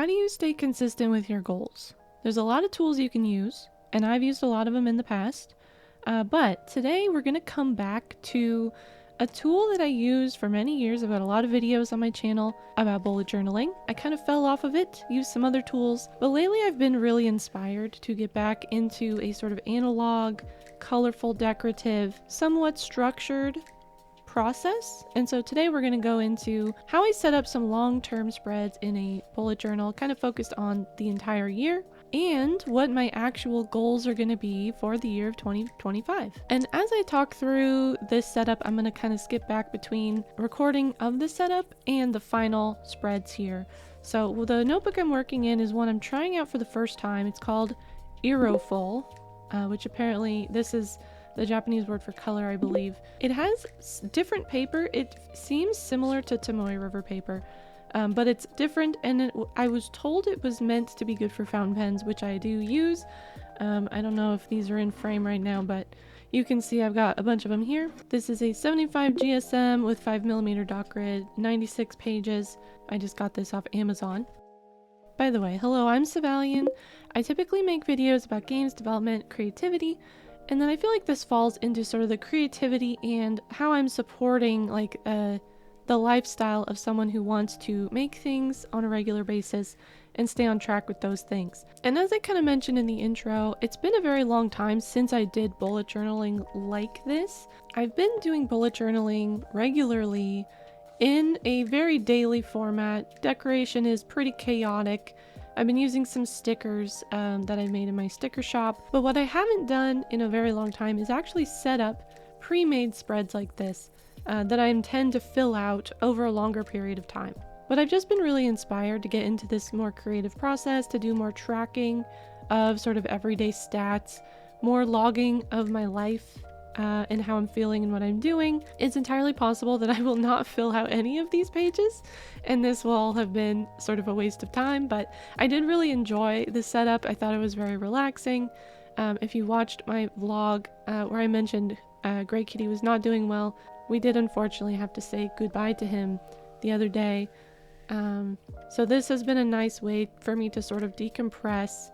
how do you stay consistent with your goals? There's a lot of tools you can use, and I've used a lot of them in the past. But today we're going to come back to a tool that I used for many years. I've got a lot of videos on my channel about bullet journaling. I kind of fell off of it, used some other tools, but lately I've been really inspired to get back into a sort of analog, colorful, decorative, somewhat structured process. And so today we're going to go into how I set up some long-term spreads in a bullet journal, kind of focused on the entire year, and what my actual goals are going to be for the year of 2025. And as I talk through this setup, I'm going to kind of skip back between recording of the setup and the final spreads here. So the notebook I'm working in is one I'm trying out for the first time. It's called Iroful, which apparently this is the Japanese word for color, I believe. It has different paper. It seems similar to Tomoe River paper, but it's different, and I was told it was meant to be good for fountain pens, which I do use. I don't know if these are in frame right now, but you can see I've got a bunch of them here. This is a 75 GSM with 5mm dot grid, 96 pages. I just got this off Amazon. By the way, hello, I'm Savalian. I typically make videos about games development, creativity, and then I feel like this falls into sort of the creativity and how I'm supporting like the lifestyle of someone who wants to make things on a regular basis and stay on track with those things. And as I kind of mentioned in the intro, it's been a very long time since I did bullet journaling like this. I've been doing bullet journaling regularly in a very daily format. Decoration is pretty chaotic. I've been using some stickers that I made in my sticker shop, but what I haven't done in a very long time is actually set up pre-made spreads like this that I intend to fill out over a longer period of time. But I've just been really inspired to get into this more creative process, to do more tracking of sort of everyday stats, more logging of my life and how I'm feeling and what I'm doing. It's entirely possible that I will not fill out any of these pages, and this will all have been sort of a waste of time, but I did really enjoy the setup. I thought it was very relaxing. If you watched my vlog where I mentioned Grey Kitty was not doing well, we did unfortunately have to say goodbye to him the other day. So this has been a nice way for me to sort of decompress,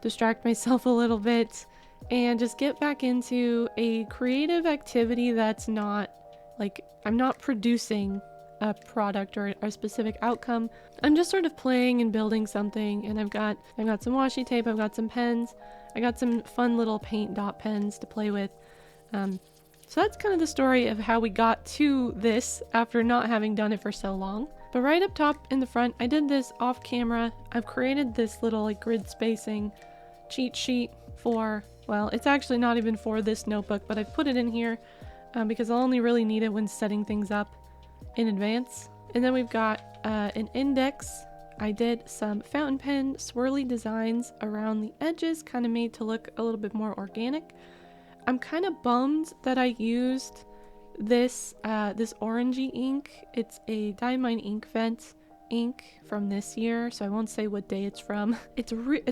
distract myself a little bit, and just get back into a creative activity that's not like, I'm not producing a product or a specific outcome. I'm just sort of playing and building something, and I've got some washi tape, I've got some pens, I got some fun little paint dot pens to play with. So that's kind of the story of how we got to this after not having done it for so long. But right up top in the front, I did this off camera. I've created this little like grid spacing cheat sheet for, well, it's actually not even for this notebook, but I've put it in here because I'll only really need it when setting things up in advance. And then we've got an index. I did some fountain pen swirly designs around the edges, kind of made to look a little bit more organic. I'm kind of bummed that I used this orangey ink. It's a Diamine Ink Vent ink from this year, so I won't say what day it's from. It's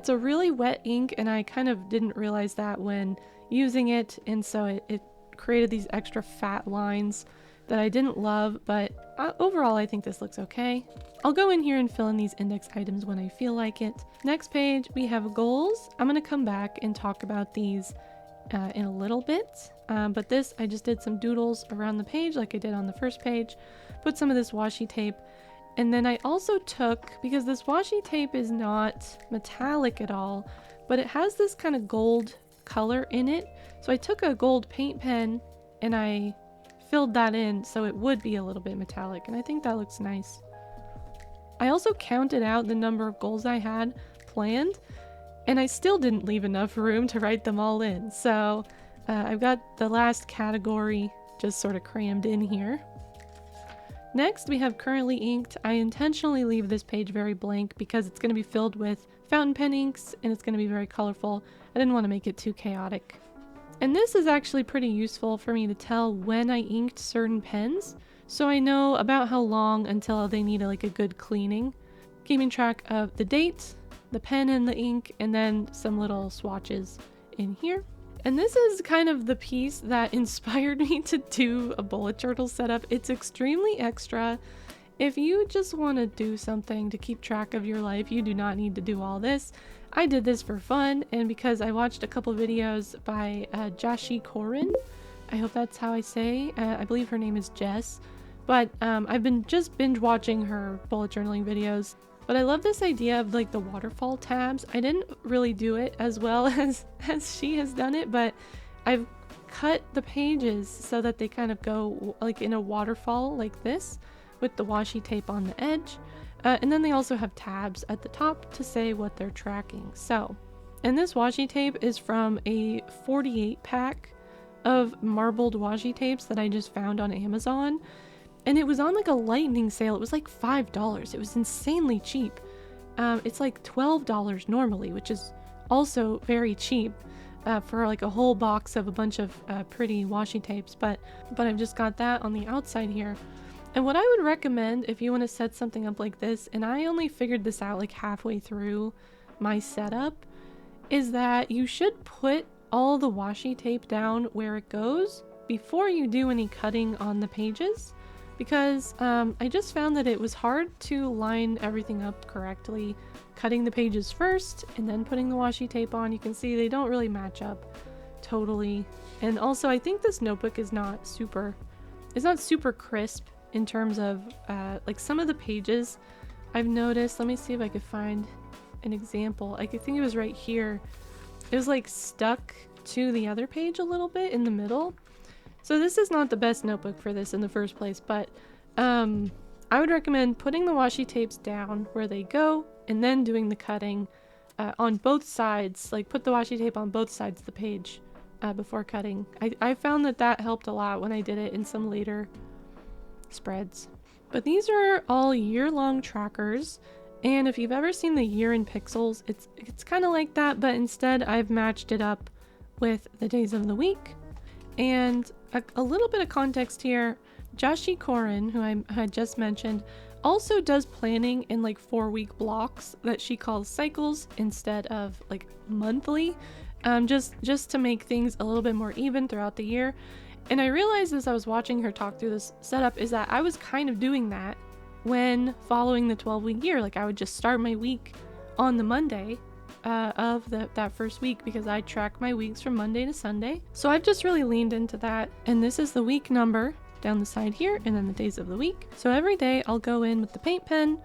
a really wet ink, and I kind of didn't realize that when using it, and so it created these extra fat lines that I didn't love, but overall I think this looks okay. I'll go in here and fill in these index items when I feel like it. Next page, we have goals. I'm going to come back and talk about these in a little bit, but this, I just did some doodles around the page like I did on the first page, put some of this washi tape, and then I also took, because this washi tape is not metallic at all, but it has this kind of gold color in it, so I took a gold paint pen and I filled that in so it would be a little bit metallic, and I think that looks nice. I also counted out the number of goals I had planned, and I still didn't leave enough room to write them all in. So I've got the last category just sort of crammed in here. Next, we have currently inked. I intentionally leave this page very blank because it's going to be filled with fountain pen inks and it's going to be very colorful. I didn't want to make it too chaotic. And this is actually pretty useful for me to tell when I inked certain pens, so I know about how long until they need like a good cleaning. Keeping track of the date, the pen and the ink, and then some little swatches in here. And this is kind of the piece that inspired me to do a bullet journal setup. It's extremely extra. If you just want to do something to keep track of your life, you do not need to do all this. I did this for fun and because I watched a couple videos by Jashi Korin. I hope that's how I say. I believe her name is Jess. But I've been just binge watching her bullet journaling videos. But I love this idea of like the waterfall tabs. I didn't really do it as well as she has done it, but I've cut the pages so that they kind of go like in a waterfall like this with the washi tape on the edge. And then they also have tabs at the top to say what they're tracking. So, and this washi tape is from a 48 pack of marbled washi tapes that I just found on Amazon. And it was on like a lightning sale. It was like $5. It was insanely cheap. It's like $12 normally, which is also very cheap for like a whole box of a bunch of pretty washi tapes. But I've just got that on the outside here. And what I would recommend if you want to set something up like this, and I only figured this out like halfway through my setup, is that you should put all the washi tape down where it goes before you do any cutting on the pages. Because I just found that it was hard to line everything up correctly, cutting the pages first and then putting the washi tape on. You can see they don't really match up totally. And also I think this notebook is not super crisp in terms of like some of the pages I've noticed. Let me see if I could find an example. I think it was right here. It was like stuck to the other page a little bit in the middle. So this is not the best notebook for this in the first place, but I would recommend putting the washi tapes down where they go and then doing the cutting on both sides. Like put the washi tape on both sides of the page before cutting. I found that helped a lot when I did it in some later spreads. But these are all year-long trackers, and if you've ever seen the year in pixels, it's kind of like that, but instead I've matched it up with the days of the week. And a little bit of context here, Jashi Korin, who I had just mentioned, also does planning in like 4-week blocks that she calls cycles instead of like monthly, just to make things a little bit more even throughout the year. And I realized as I was watching her talk through this setup is that I was kind of doing that when following the 12-week year. Like I would just start my week on the Monday of that first week because I track my weeks from Monday to Sunday. So I've just really leaned into that. And this is the week number down the side here and then the days of the week. So every day I'll go in with the paint pen.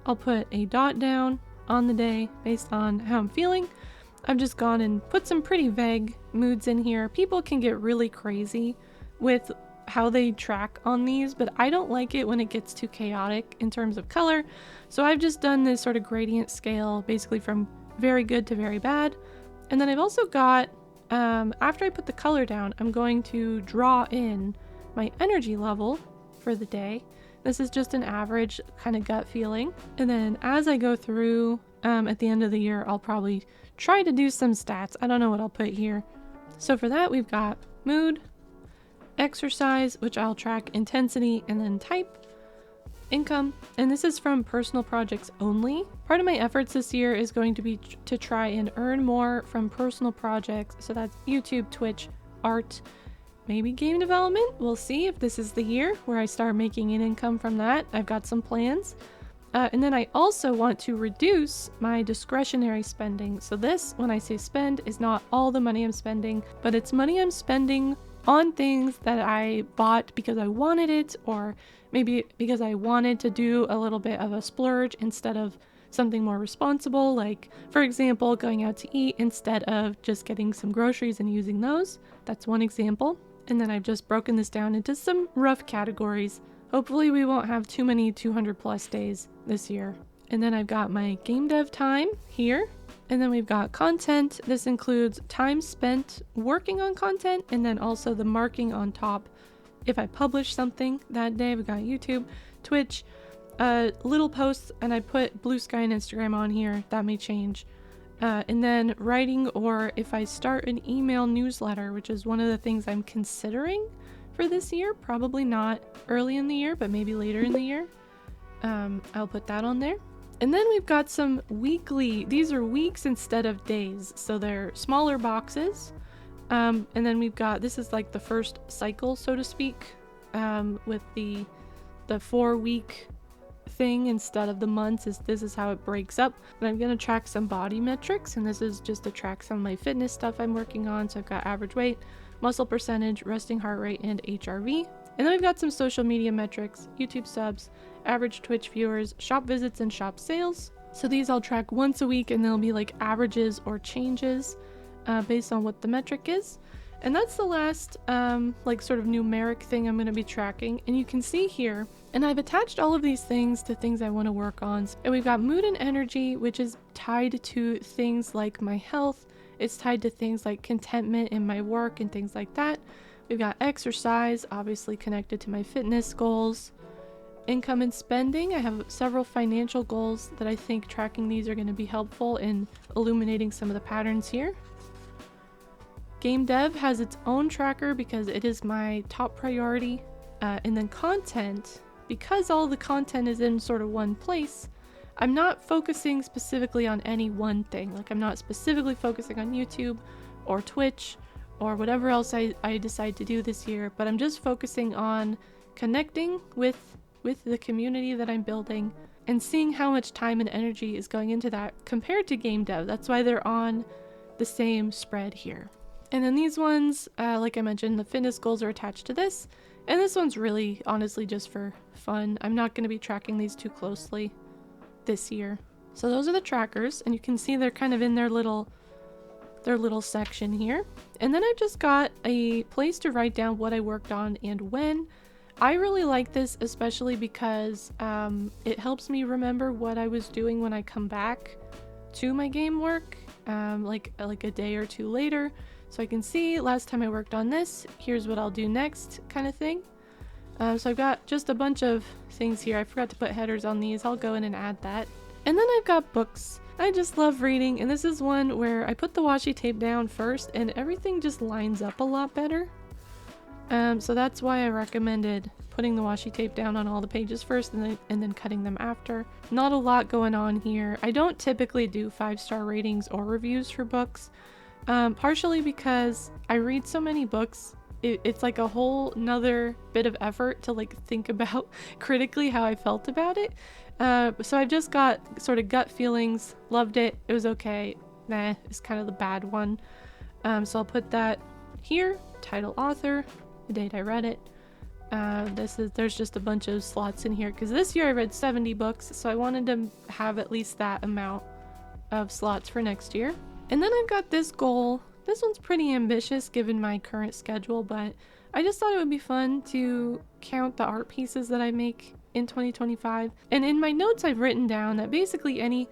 I'll put a dot down on the day based on how I'm feeling. I've just gone and put some pretty vague moods in here. People can get really crazy with how they track on these, but I don't like it when it gets too chaotic in terms of color. So I've just done this sort of gradient scale basically from very good to very bad. And then I've also got, after I put the color down, I'm going to draw in my energy level for the day. This is just an average kind of gut feeling. And then as I go through at the end of the year, I'll probably try to do some stats. I don't know what I'll put here. So for that, we've got mood, exercise, which I'll track intensity, and then type, income, and this is from personal projects only. Part of my efforts this year is going to be to try and earn more from personal projects. So that's YouTube, Twitch, art, maybe game development. We'll see if this is the year where I start making an income from that. I've got some plans. And then I also want to reduce my discretionary spending. So this, when I say spend, is not all the money I'm spending, but it's money I'm spending on things that I bought because I wanted it, or maybe because I wanted to do a little bit of a splurge instead of something more responsible, like, for example, going out to eat instead of just getting some groceries and using those. That's one example. And then I've just broken this down into some rough categories. Hopefully we won't have too many 200 plus days this year. And then I've got my game dev time here. And then we've got content. This includes time spent working on content and then also the marking on top if I publish something that day. We've got YouTube, Twitch, little posts, and I put Blue Sky and Instagram on here. That may change. And then writing, or if I start an email newsletter, which is one of the things I'm considering for this year. Probably not early in the year, but maybe later in the year. I'll put that on there. And then we've got some weekly, these are weeks instead of days, so they're smaller boxes. And then we've got, this is like the first cycle, so to speak, with the 4-week thing instead of the months. This is how it breaks up. But I'm going to track some body metrics, and this is just to track some of my fitness stuff I'm working on. So I've got average weight, muscle percentage, resting heart rate, and HRV. And then we've got some social media metrics, YouTube subs, average Twitch viewers, shop visits, and shop sales. So these I'll track once a week, and they'll be like averages or changes based on what the metric is. And that's the last like sort of numeric thing I'm going to be tracking. And you can see here, and I've attached all of these things to things I want to work on. And we've got mood and energy, which is tied to things like my health. It's tied to things like contentment in my work and things like that. We've got exercise, obviously connected to my fitness goals. Income and spending. I have several financial goals that I think tracking these are going to be helpful in illuminating some of the patterns here. Game dev has its own tracker because it is my top priority. And then content, because all the content is in sort of one place, I'm not focusing specifically on any one thing. Like I'm not specifically focusing on YouTube or Twitch or whatever else I decide to do this year, but I'm just focusing on connecting with the community that I'm building and seeing how much time and energy is going into that compared to game dev. That's why they're on the same spread here. And then these ones, like I mentioned, the fitness goals are attached to this. And this one's really, honestly, just for fun. I'm not going to be tracking these too closely this year. So those are the trackers, and you can see they're kind of in their little section here. And then I've just got a place to write down what I worked on and when. I really like this, especially because it helps me remember what I was doing when I come back to my game work, like a day or two later. So I can see last time I worked on this, here's what I'll do next kind of thing. So I've got just a bunch of things here. I forgot to put headers on these. I'll go in and add that. And then I've got books. I just love reading, and this is one where I put the washi tape down first and everything just lines up a lot better. So that's why I recommended putting the washi tape down on all the pages first and then cutting them after. Not a lot going on here. I don't typically do 5-star ratings or reviews for books, partially because I read so many books. It's like a whole nother bit of effort to like think about critically how I felt about it. So I've just got sort of gut feelings. Loved it. It was okay. Nah, it's kind of the bad one. So I'll put that here. Title, author, the date I read it. There's just a bunch of slots in here because this year I read 70 books, so I wanted to have at least that amount of slots for next year. And then I've got this goal. This one's pretty ambitious given my current schedule, but I just thought it would be fun to count the art pieces that I make in 2025. And in my notes I've written down that basically any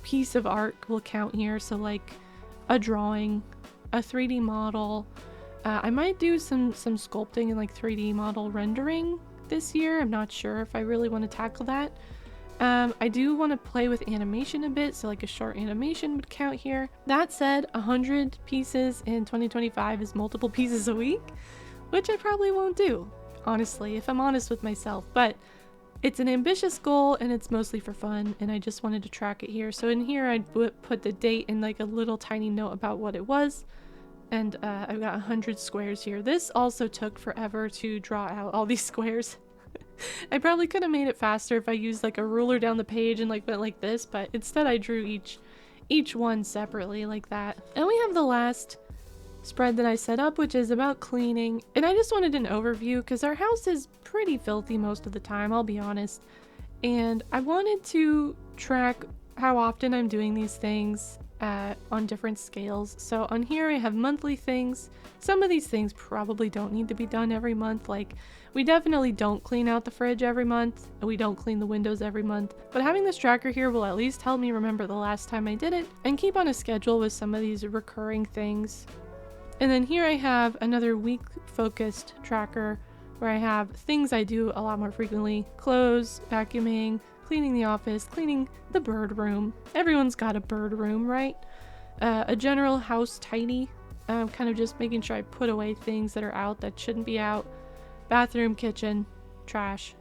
piece of art will count here. So like a drawing, a 3D model. I might do some sculpting and like 3D model rendering this year. I'm not sure if I really want to tackle that. I do want to play with animation a bit, so like a short animation would count here. That said, 100 pieces in 2025 is multiple pieces a week, which I probably won't do, honestly, if I'm honest with myself. But it's an ambitious goal and it's mostly for fun, and I just wanted to track it here. So in here I'd put the date and like a little tiny note about what it was. And I've got 100 squares here. This also took forever to draw out all these squares. I probably could have made it faster if I used like a ruler down the page and like went like this, but instead I drew each one separately like that. And we have the last spread that I set up, which is about cleaning. And I just wanted an overview because our house is pretty filthy most of the time, I'll be honest. And I wanted to track how often I'm doing these things on different scales. So on here I have monthly things. Some of these things probably don't need to be done every month. Like we definitely don't clean out the fridge every month, and we don't clean the windows every month. But having this tracker here will at least help me remember the last time I did it and keep on a schedule with some of these recurring things. And then here I have another week focused tracker where I have things I do a lot more frequently: clothes, vacuuming, cleaning the office, cleaning the bird room. Everyone's got a bird room, right? A general house tidy, kind of just making sure I put away things that are out that shouldn't be out. Bathroom, kitchen, trash.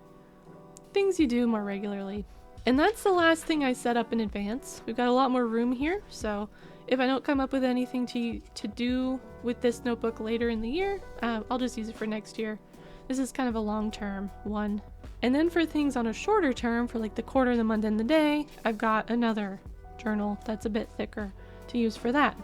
Things you do more regularly. And that's the last thing I set up in advance. We've got a lot more room here, so if I don't come up with anything to do with this notebook later in the year, I'll just use it for next year. This is kind of a long-term one. And then for things on a shorter term, for like the quarter, the month, and the day, I've got another journal that's a bit thicker to use for that.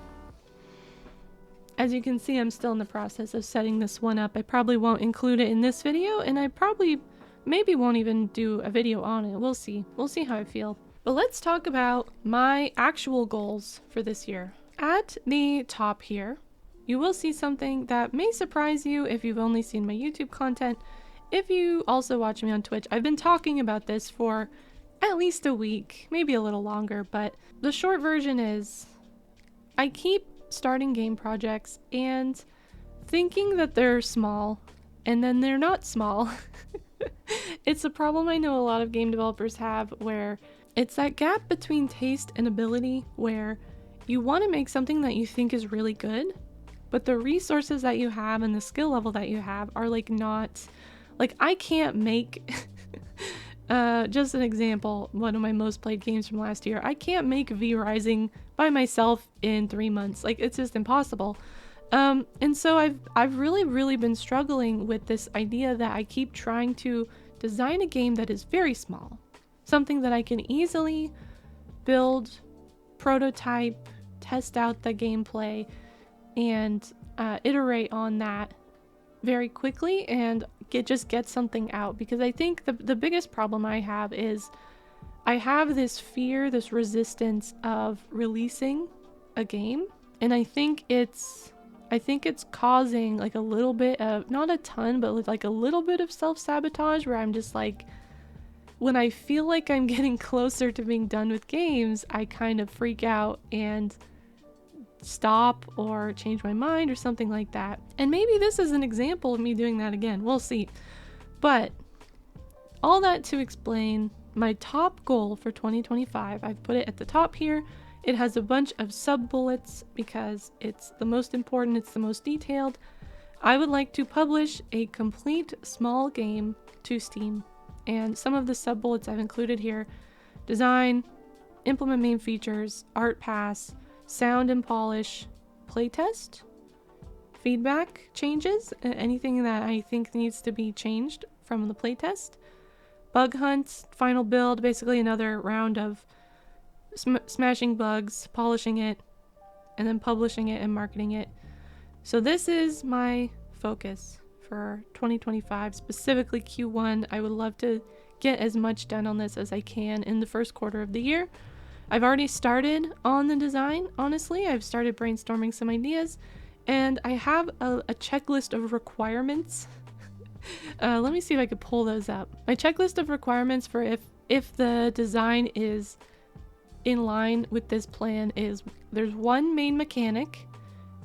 As you can see, I'm still in the process of setting this one up. I probably won't include it in this video, and I probably maybe won't even do a video on it. We'll see. We'll see how I feel. But let's talk about my actual goals for this year. At the top here, you will see something that may surprise you if you've only seen my YouTube content. If you also watch me on Twitch, I've been talking about this for at least a week, maybe a little longer, but the short version is I keep starting game projects and thinking that they're small, and then they're not small. It's a problem I know a lot of game developers have, where it's that gap between taste and ability, where you want to make something that you think is really good, but the resources that you have and the skill level that you have are like not, like I can't make, just an example, one of my most played games from last year, I can't make V Rising by myself in 3 months. Like it's just impossible. And so I've really been struggling with this idea that I keep trying to design a game that is very small, something that I can easily build, prototype, test out the gameplay, and iterate on that very quickly and just get something out. Because I think the biggest problem I have is I have this fear, this resistance of releasing a game, and I think it's causing like a little bit of, not a ton, but like a little bit of self-sabotage, where I'm just like, when I feel like I'm getting closer to being done with games, I kind of freak out and stop or change my mind or something like that. And maybe this is an example of me doing that again. We'll see. But all that to explain my top goal for 2025. I've put it at the top here. It has a bunch of sub-bullets because it's the most important, it's the most detailed. I would like to publish a complete small game to Steam. And some of the sub-bullets I've included here: design, implement main features, art pass, sound and polish, playtest, feedback changes, anything that I think needs to be changed from the playtest, bug hunt, final build, basically another round of smashing bugs, polishing it, and then publishing it and marketing it. So this is my focus for 2025, specifically Q1. I would love to get as much done on this as I can in the first quarter of the year. I've already started on the design, honestly. I've started brainstorming some ideas, and I have a checklist of requirements. Let me see if I could pull those up. My checklist of requirements for if the design is in line with this plan is: there's one main mechanic,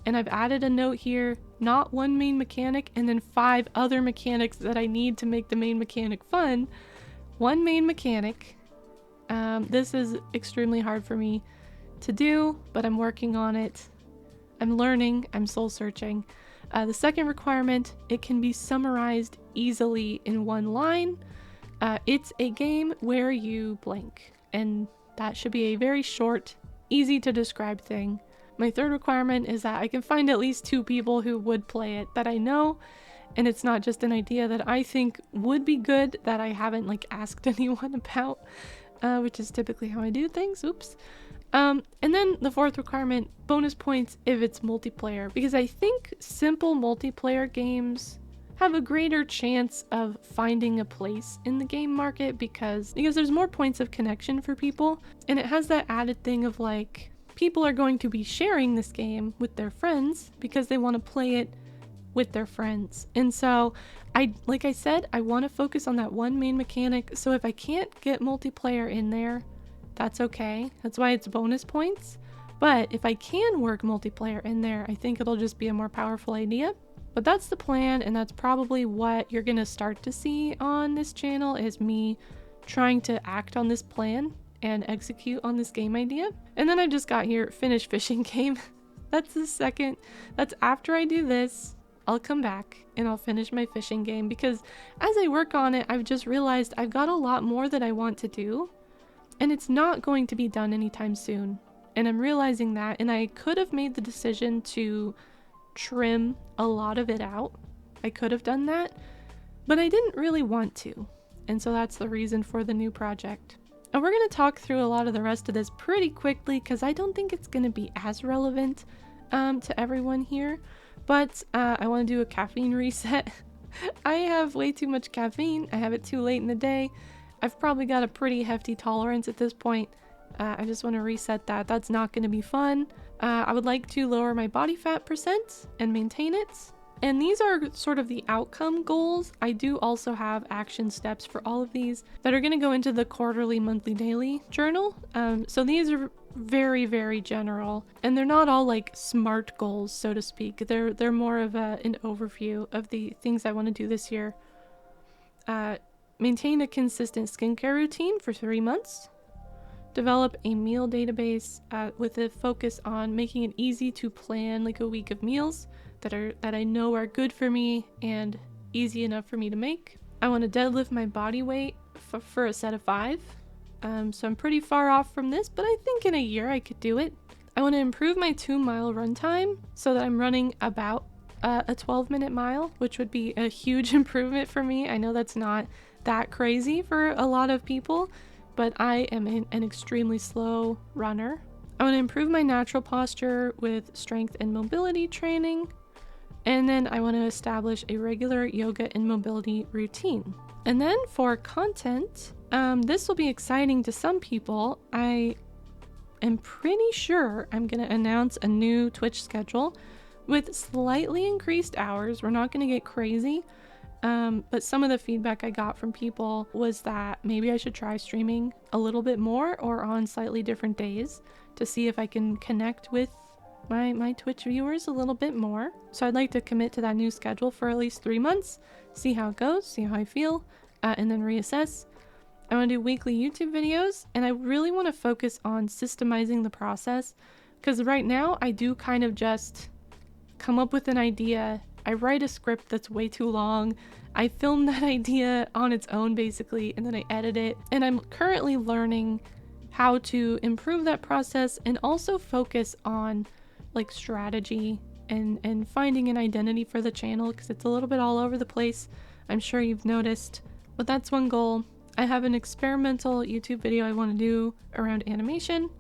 and I've added a note here, not one main mechanic and then 5 other mechanics that I need to make the main mechanic fun. One main mechanic. This is extremely hard for me to do, but I'm working on it. I'm learning, I'm soul searching. The second requirement: it can be summarized easily in one line. It's a game where you blank, and that should be a very short, easy to describe thing. My third requirement is that I can find at least 2 people who would play it that I know, and it's not just an idea that I think would be good that I haven't like asked anyone about, which is typically how I do things. Oops. And then the fourth requirement: bonus points if it's multiplayer, because I think simple multiplayer games have a greater chance of finding a place in the game market because there's more points of connection for people, and it has that added thing of like, people are going to be sharing this game with their friends because they want to play it with their friends. And so like I said, I want to focus on that one main mechanic. So if I can't get multiplayer in there, that's okay. That's why it's bonus points. But if I can work multiplayer in there, I think it'll just be a more powerful idea. But that's the plan, and that's probably what you're gonna start to see on this channel, is me trying to act on this plan and execute on this game idea. And then I just got here, finish fishing game. That's the second. That's after I do this, I'll come back and I'll finish my fishing game, because as I work on it, I've just realized I've got a lot more that I want to do, and it's not going to be done anytime soon. And I'm realizing that, and I could have made the decision to trim a lot of it out. I could have done that, but I didn't really want to. and so that's the reason for the new project. And we're going to talk through a lot of the rest of this pretty quickly because I don't think it's going to be as relevant to everyone here, but I want to do a caffeine reset. I have way too much caffeine. I have it too late in the day. I've probably got a pretty hefty tolerance at this point. I just want to reset that. That's not going to be fun. I would like to lower my body fat percent and maintain it. And these are sort of the outcome goals. I do also have action steps for all of these that are going to go into the quarterly, monthly, daily journal. So these are very, very general, and they're not all like SMART goals, so to speak. They're more of an overview of the things I want to do this year. Maintain a consistent skincare routine for 3 months. Develop a meal database with a focus on making it easy to plan like a week of meals that I know are good for me and easy enough for me to make. I want to deadlift my body weight for a set of 5. So I'm pretty far off from this, but I think in a year I could do it. I want to improve my 2-mile run time so that I'm running about a 12-minute mile, which would be a huge improvement for me. I know that's not that crazy for a lot of people, but I am an extremely slow runner. I want to improve my natural posture with strength and mobility training. And then I want to establish a regular yoga and mobility routine. And then for content, this will be exciting to some people. I am pretty sure I'm going to announce a new Twitch schedule with slightly increased hours. We're not going to get crazy. But some of the feedback I got from people was that maybe I should try streaming a little bit more or on slightly different days to see if I can connect with my Twitch viewers a little bit more. So I'd like to commit to that new schedule for at least 3 months, see how it goes, see how I feel, and then reassess. I want to do weekly YouTube videos, and I really want to focus on systemizing the process, because right now I do kind of just come up with an idea. I write a script that's way too long. I film that idea on its own basically, and then I edit it. And I'm currently learning how to improve that process and also focus on like strategy and finding an identity for the channel, because it's a little bit all over the place. I'm sure you've noticed, but that's one goal. I have an experimental YouTube video I want to do around animation.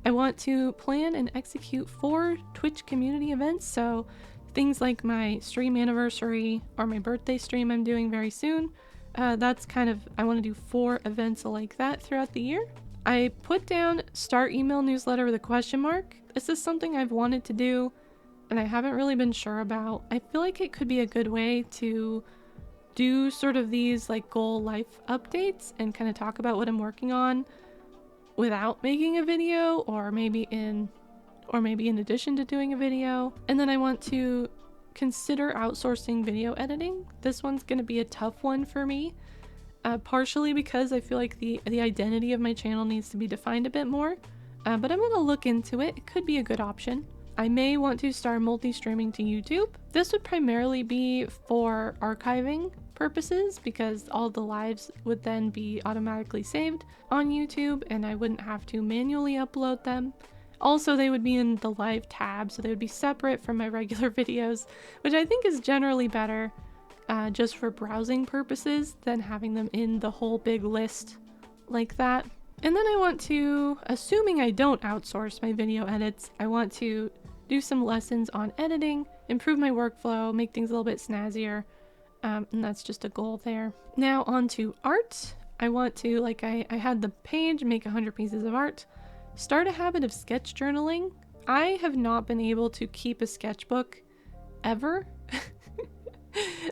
I want to plan and execute 4 Twitch community events, so things like my stream anniversary or my birthday stream I'm doing very soon. That's kind of, I want to do 4 events like that throughout the year. I put down start email newsletter with a question mark. This is something I've wanted to do and I haven't really been sure about. I feel like it could be a good way to do sort of these like goal life updates and kind of talk about what I'm working on without making a video, or maybe in addition to doing a video. And then I want to consider outsourcing video editing. This one's going to be a tough one for me, partially because I feel like the identity of my channel needs to be defined a bit more, but I'm going to look into it. It could be a good option. I may want to start multi-streaming to YouTube. This would primarily be for archiving purposes, because all the lives would then be automatically saved on YouTube and I wouldn't have to manually upload them. Also, they would be in the live tab, so they would be separate from my regular videos, which I think is generally better just for browsing purposes than having them in the whole big list like that. And then I want to, assuming I don't outsource my video edits, I want to do some lessons on editing, improve my workflow, make things a little bit snazzier, and that's just a goal there. Now on to art. I want to, like I had the page, make 100 pieces of art. Start a habit of sketch journaling. I have not been able to keep a sketchbook ever.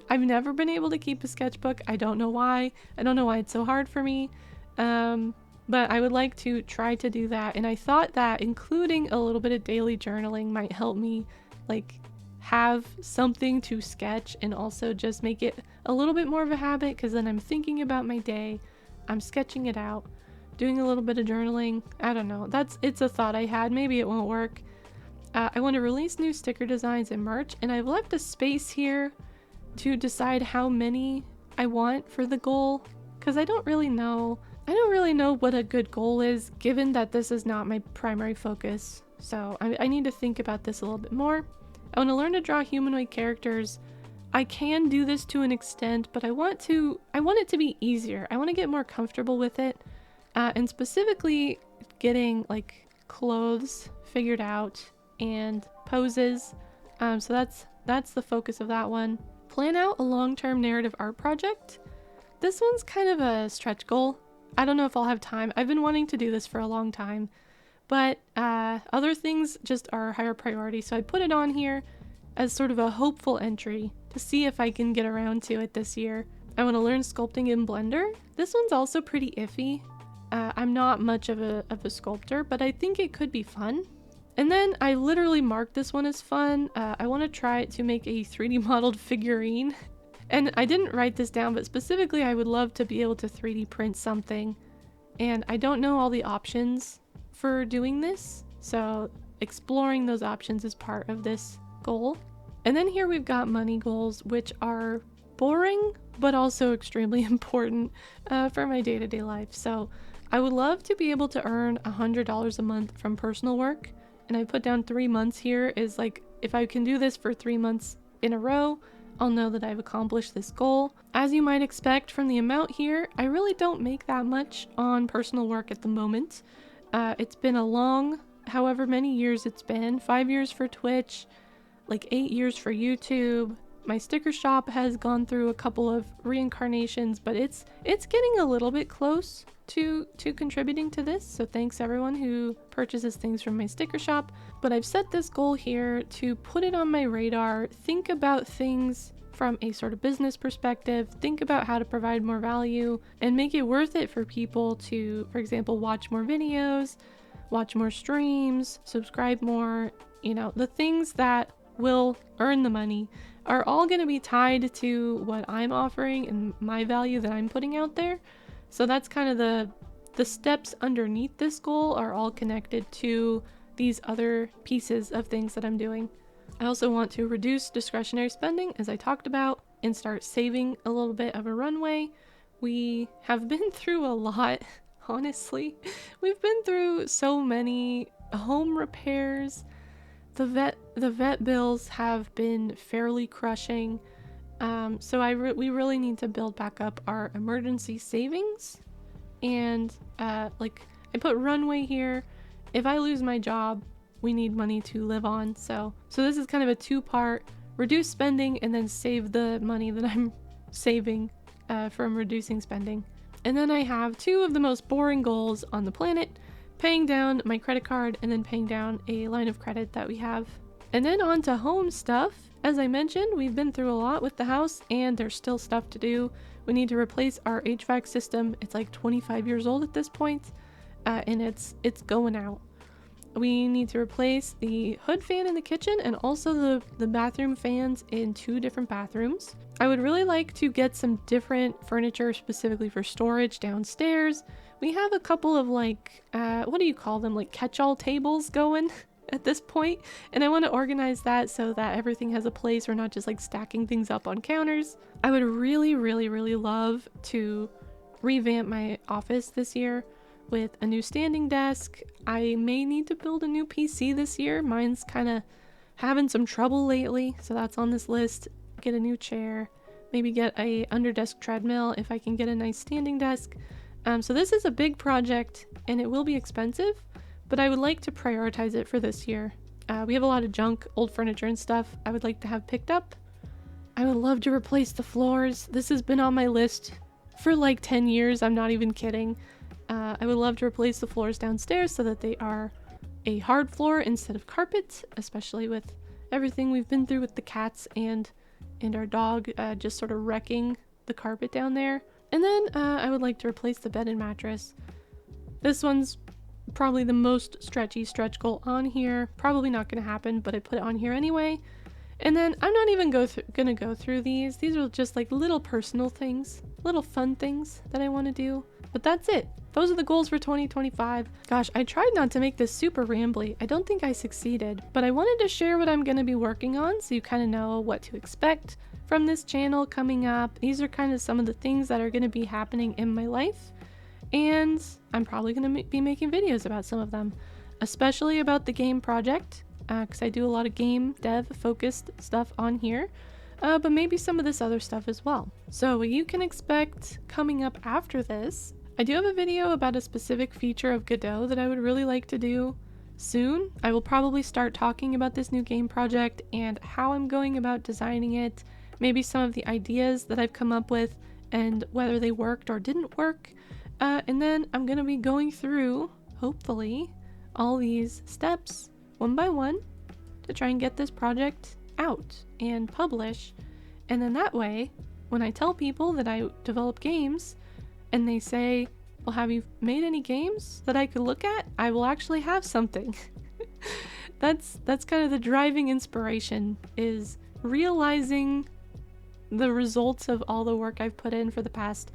I've never been able to keep a sketchbook. I don't know why. I don't know why it's so hard for me. But I would like to try to do that. And I thought that including a little bit of daily journaling might help me like have something to sketch and also just make it a little bit more of a habit, because then I'm thinking about my day, I'm sketching it out, doing a little bit of journaling. I don't know. It's a thought I had. Maybe it won't work. I want to release new sticker designs and merch, and I've left a space here to decide how many I want for the goal, because I don't really know what a good goal is, given that this is not my primary focus. So I need to think about this a little bit more. I want to learn to draw humanoid characters. I can do this to an extent, but I want it to be easier. I want to get more comfortable with it, and specifically getting like clothes figured out and poses. So that's the focus of that one. Plan out a long-term narrative art project. This one's kind of a stretch goal. I don't know if I'll have time. I've been wanting to do this for a long time, but other things just are higher priority. So I put it on here as sort of a hopeful entry to see if I can get around to it this year. I want to learn sculpting in Blender. This one's also pretty iffy. I'm not much of a sculptor, but I think it could be fun. And then I literally marked this one as fun. I want to try to make a 3D modeled figurine. And I didn't write this down, but specifically I would love to be able to 3D print something. And I don't know all the options for doing this, so exploring those options is part of this goal. And then here we've got money goals, which are boring, but also extremely important for my day-to-day life. So I would love to be able to earn $100 a month from personal work. And I put down 3 months here is like, if I can do this for 3 months in a row, I'll know that I've accomplished this goal. As you might expect from the amount here, I really don't make that much on personal work at the moment. It's been a long, however many years it's been, 5 years for Twitch, like 8 years for YouTube. My sticker shop has gone through a couple of reincarnations, but it's getting a little bit close to contributing to this. So thanks everyone who purchases things from my sticker shop. But I've set this goal here to put it on my radar, think about things from a sort of business perspective, think about how to provide more value and make it worth it for people to, for example, watch more videos, watch more streams, subscribe more. You know, the things that will earn the money are all going to be tied to what I'm offering and my value that I'm putting out there. So that's kind of the steps underneath this goal are all connected to these other pieces of things that I'm doing. I also want to reduce discretionary spending, as I talked about, and start saving a little bit of a runway. We have been through a lot, honestly. We've been through so many home repairs. The vet bills have been fairly crushing. So we really need to build back up our emergency savings. And like I put runway here. If I lose my job, we need money to live on. So this is kind of a 2-part: reduce spending and then save the money that I'm saving from reducing spending. And then I have 2 of the most boring goals on the planet: paying down my credit card and then paying down a line of credit that we have. And then on to home stuff. As I mentioned, we've been through a lot with the house and there's still stuff to do. We need to replace our HVAC system. It's like 25 years old at this point, and it's going out. We need to replace the hood fan in the kitchen and also the bathroom fans in 2 different bathrooms. I would really like to get some different furniture specifically for storage downstairs. We have a couple of like, what do you call them? Like catch-all tables going at this point. And I want to organize that so that everything has a place. We're not just like stacking things up on counters. I would really, really, really love to revamp my office this year with a new standing desk. I may need to build a new PC this year. Mine's kind of having some trouble lately, so that's on this list. Get a new chair, maybe get a under-desk treadmill if I can get a nice standing desk. So this is a big project and it will be expensive, but I would like to prioritize it for this year. We have a lot of junk, old furniture and stuff I would like to have picked up. I would love to replace the floors. This has been on my list for like 10 years. I'm not even kidding. I would love to replace the floors downstairs so that they are a hard floor instead of carpet, especially with everything we've been through with the cats and our dog just sort of wrecking the carpet down there. And then I would like to replace the bed and mattress. This one's probably the most stretch goal on here. Probably not going to happen, but I put it on here anyway. And then I'm not even gonna go through these. These are just like little personal things, little fun things that I want to do. But that's it. Those are the goals for 2025. Gosh, I tried not to make this super rambly. I don't think I succeeded, but I wanted to share what I'm going to be working on so you kind of know what to expect from this channel coming up. These are kind of some of the things that are going to be happening in my life, and I'm probably going to be making videos about some of them, especially about the game project, because I do a lot of game dev focused stuff on here. but maybe some of this other stuff as well. So what you can expect coming up after this, I do have a video about a specific feature of Godot that I would really like to do soon. I will probably start talking about this new game project and how I'm going about designing it, maybe some of the ideas that I've come up with and whether they worked or didn't work. And then I'm going to be going through, hopefully, all these steps one by one to try and get this project out and publish. And then that way, when I tell people that I develop games and they say, well, have you made any games that I could look at? I will actually have something. That's kind of the driving inspiration, is realizing the results of all the work I've put in for the past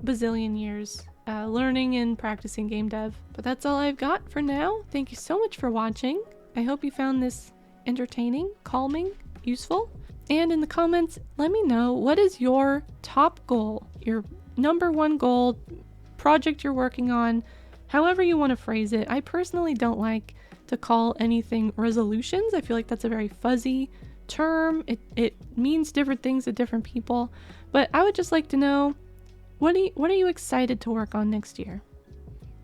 bazillion years, learning and practicing game dev. But that's all I've got for now. Thank you so much for watching. I hope you found this entertaining, calming, useful. And in the comments, let me know, what is your top goal, your number one goal, project you're working on, however you want to phrase it. I personally don't like to call anything resolutions. I feel like that's a very fuzzy term. It means different things to different people. But I would just like to know, what are you excited to work on next year?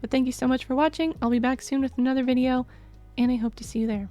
But thank you so much for watching. I'll be back soon with another video, and I hope to see you there.